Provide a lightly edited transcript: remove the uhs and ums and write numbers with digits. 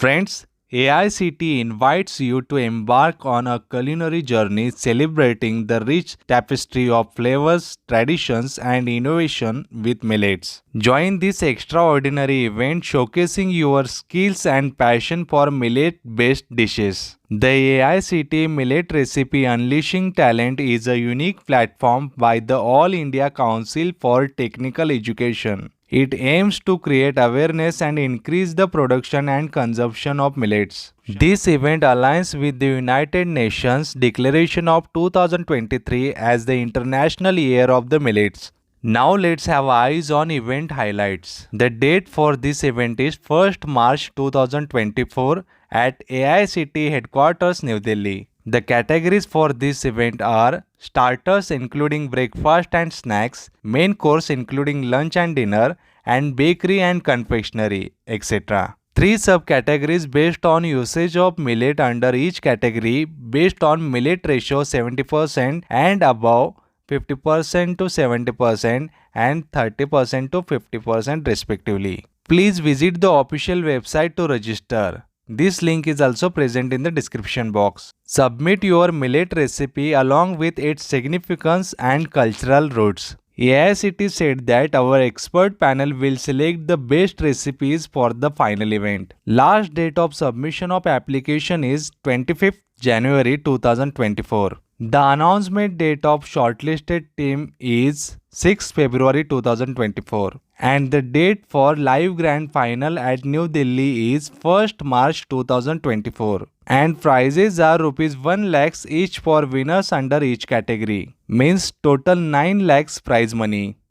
Friends, AICT invites you to embark on a culinary journey celebrating the rich tapestry of flavors, traditions, and innovation with millets. Join this extraordinary event showcasing your skills and passion for millet based dishes. The AICT Millet Recipe Unleashing Talent is a unique platform by the All India Council for Technical Education. It aims to create awareness and increase the production and consumption of millets. This event aligns with the United Nations Declaration of 2023 as the International Year of the Millets. Now let's have eyes on event highlights. The date for this event is 1st March 2024 at AICT headquarters New Delhi. The categories for this event are starters including breakfast and snacks, main course including lunch and dinner, and bakery and confectionery, etc. Three subcategories based on usage of millet under each category based on millet ratio 70% and above, 50% to 70% and 30% to 50% respectively. Please visit the official website to register. This link is also present in the description box. Submit your millet recipe along with its significance and cultural roots. AICT said that our expert panel will select the best recipes for the final event. Last date of submission of application is 25th January 2024. The announcement date of shortlisted team is 6 February 2024 and the date for live grand final at New Delhi is 1st March 2024 and prizes are rupees 1 lakhs each for winners under each category, means total 9 lakhs prize money.